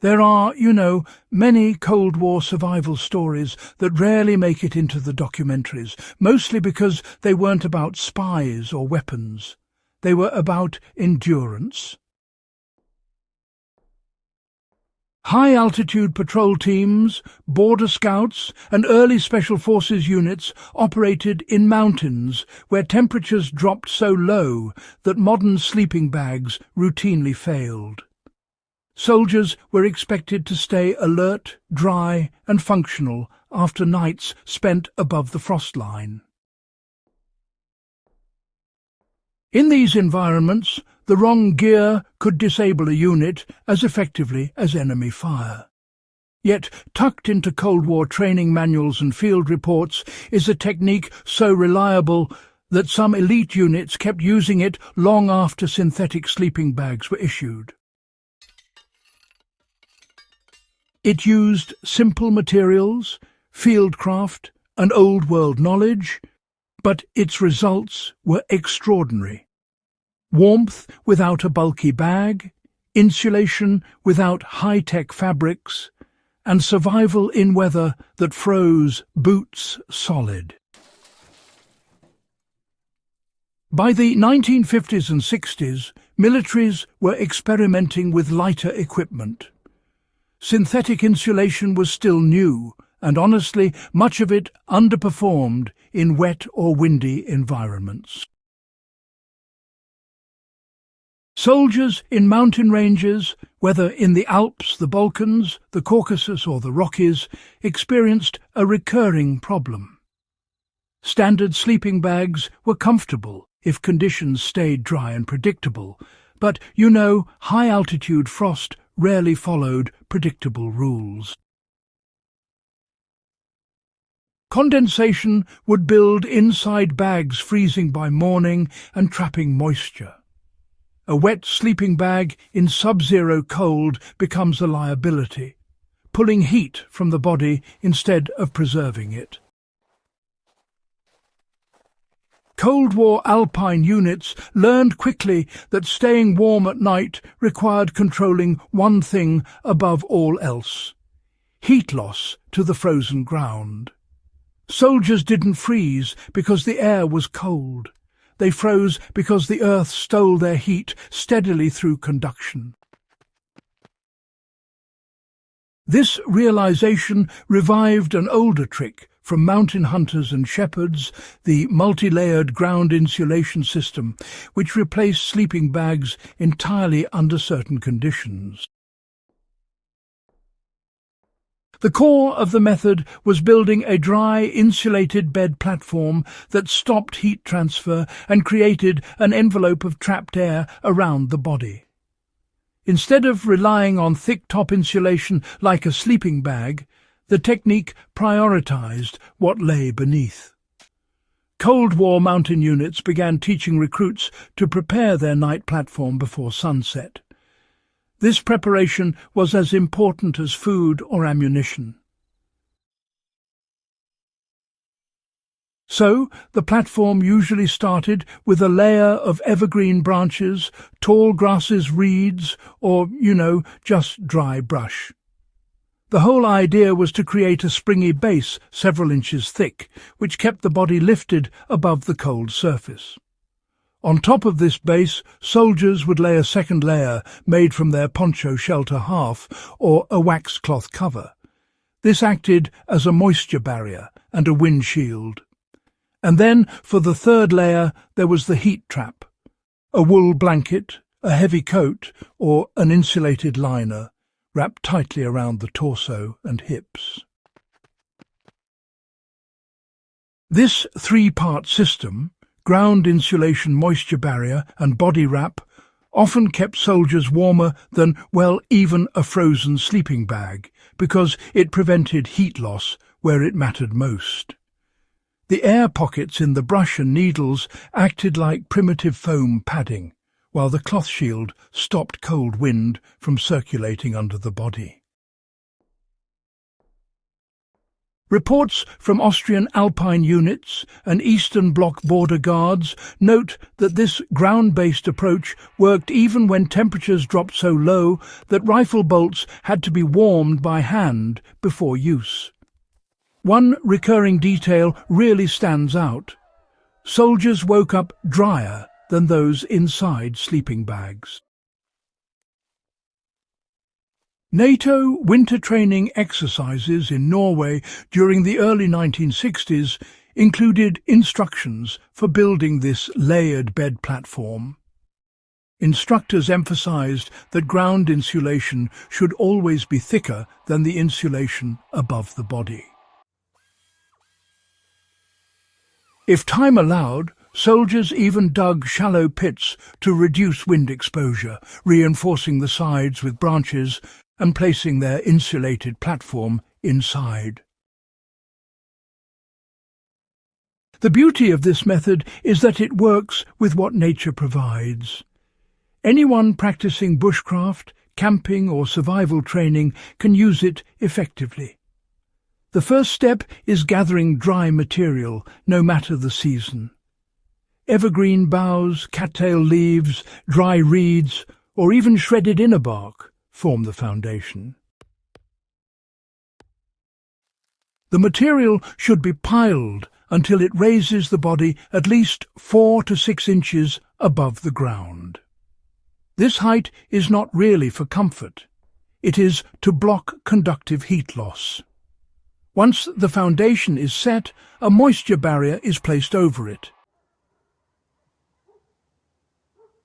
There are, many Cold War survival stories that rarely make it into the documentaries, mostly because they weren't about spies or weapons. They were about endurance. High-altitude patrol teams, border scouts, and early Special Forces units operated in mountains where temperatures dropped so low that modern sleeping bags routinely failed. Soldiers were expected to stay alert, dry, and functional after nights spent above the frost line. In these environments, the wrong gear could disable a unit as effectively as enemy fire. Yet, tucked into Cold War training manuals and field reports is a technique so reliable that some elite units kept using it long after synthetic sleeping bags were issued. It used simple materials, fieldcraft, and old-world knowledge, but its results were extraordinary. Warmth without a bulky bag, insulation without high-tech fabrics, and survival in weather that froze boots solid. By the 1950s and 60s, militaries were experimenting with lighter equipment. Synthetic insulation was still new, and honestly, much of it underperformed in wet or windy environments. Soldiers in mountain ranges, whether in the Alps, the Balkans, the Caucasus or the Rockies, experienced a recurring problem. Standard sleeping bags were comfortable if conditions stayed dry and predictable, but, high-altitude frost rarely followed predictable rules. Condensation would build inside bags, freezing by morning and trapping moisture. A wet sleeping bag in sub-zero cold becomes a liability, pulling heat from the body instead of preserving it. Cold War alpine units learned quickly that staying warm at night required controlling one thing above all else: heat loss to the frozen ground. Soldiers didn't freeze because the air was cold. They froze because the earth stole their heat steadily through conduction. This realization revived an older trick from mountain hunters and shepherds, the multi-layered ground insulation system, which replaced sleeping bags entirely under certain conditions. The core of the method was building a dry, insulated bed platform that stopped heat transfer and created an envelope of trapped air around the body. Instead of relying on thick top insulation like a sleeping bag, the technique prioritized what lay beneath. Cold War mountain units began teaching recruits to prepare their night platform before sunset. This preparation was as important as food or ammunition. So, the platform usually started with a layer of evergreen branches, tall grasses, reeds, or, just dry brush. The whole idea was to create a springy base several inches thick, which kept the body lifted above the cold surface. On top of this base, soldiers would lay a second layer made from their poncho shelter half or a waxcloth cover. This acted as a moisture barrier and a wind shield. And then, for the third layer, there was the heat trap: a wool blanket, a heavy coat, or an insulated liner, wrapped tightly around the torso and hips. This three-part system, ground insulation, moisture barrier, and body wrap, often kept soldiers warmer than, even a frozen sleeping bag, because it prevented heat loss where it mattered most. The air pockets in the brush and needles acted like primitive foam padding, while the cloth shield stopped cold wind from circulating under the body. Reports from Austrian Alpine units and Eastern Bloc border guards note that this ground-based approach worked even when temperatures dropped so low that rifle bolts had to be warmed by hand before use. One recurring detail really stands out. Soldiers woke up drier than those inside sleeping bags. NATO winter training exercises in Norway during the early 1960s included instructions for building this layered bed platform. Instructors emphasized that ground insulation should always be thicker than the insulation above the body. If time allowed, soldiers even dug shallow pits to reduce wind exposure, reinforcing the sides with branches and placing their insulated platform inside. The beauty of this method is that it works with what nature provides. Anyone practicing bushcraft, camping or survival training can use it effectively. The first step is gathering dry material, no matter the season. Evergreen boughs, cattail leaves, dry reeds, or even shredded inner bark form the foundation. The material should be piled until it raises the body at least 4 to 6 inches above the ground. This height is not really for comfort. It is to block conductive heat loss. Once the foundation is set, a moisture barrier is placed over it.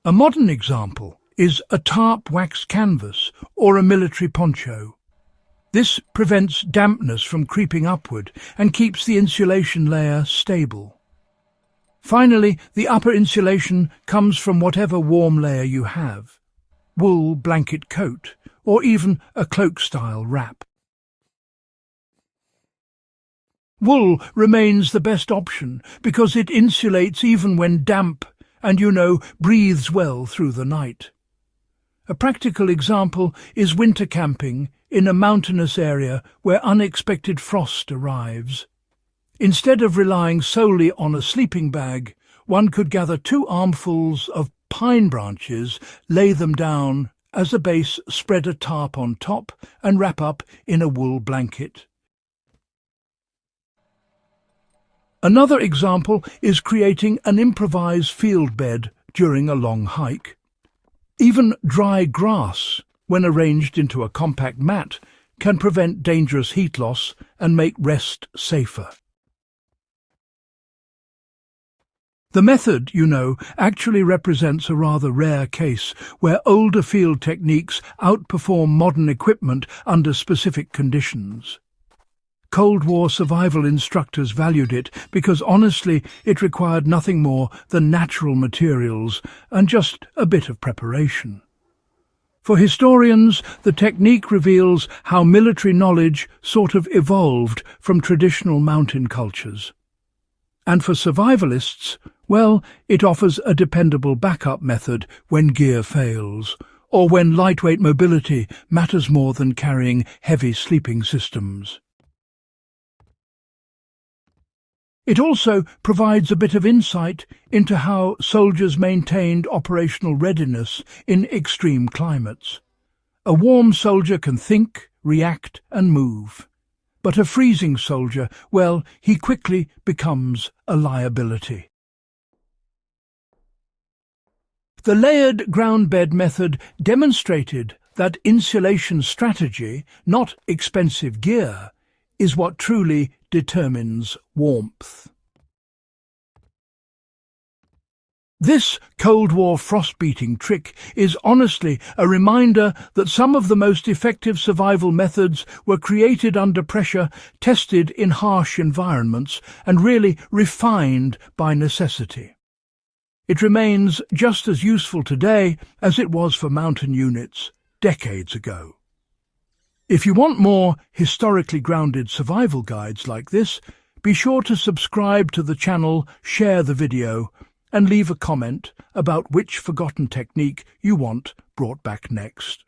A modern example is a tarp wax canvas or a military poncho. This prevents dampness from creeping upward and keeps the insulation layer stable. Finally, the upper insulation comes from whatever warm layer you have: wool blanket coat or even a cloak-style wrap. Wool remains the best option because it insulates even when damp and, breathes well through the night. A practical example is winter camping in a mountainous area where unexpected frost arrives. Instead of relying solely on a sleeping bag, one could gather 2 armfuls of pine branches, lay them down as a base, spread a tarp on top, and wrap up in a wool blanket. Another example is creating an improvised field bed during a long hike. Even dry grass, when arranged into a compact mat, can prevent dangerous heat loss and make rest safer. The method, actually represents a rather rare case where older field techniques outperform modern equipment under specific conditions. Cold War survival instructors valued it because honestly it required nothing more than natural materials and just a bit of preparation. For historians, the technique reveals how military knowledge sort of evolved from traditional mountain cultures. And for survivalists, well, it offers a dependable backup method when gear fails, or when lightweight mobility matters more than carrying heavy sleeping systems. It also provides a bit of insight into how soldiers maintained operational readiness in extreme climates. A warm soldier can think, react and move. But a freezing soldier, well, he quickly becomes a liability. The layered ground bed method demonstrated that insulation strategy, not expensive gear, is what truly determines warmth. This Cold War frost-beating trick is honestly a reminder that some of the most effective survival methods were created under pressure, tested in harsh environments, and really refined by necessity. It remains just as useful today as it was for mountain units decades ago. If you want more historically grounded survival guides like this, be sure to subscribe to the channel, share the video, and leave a comment about which forgotten technique you want brought back next.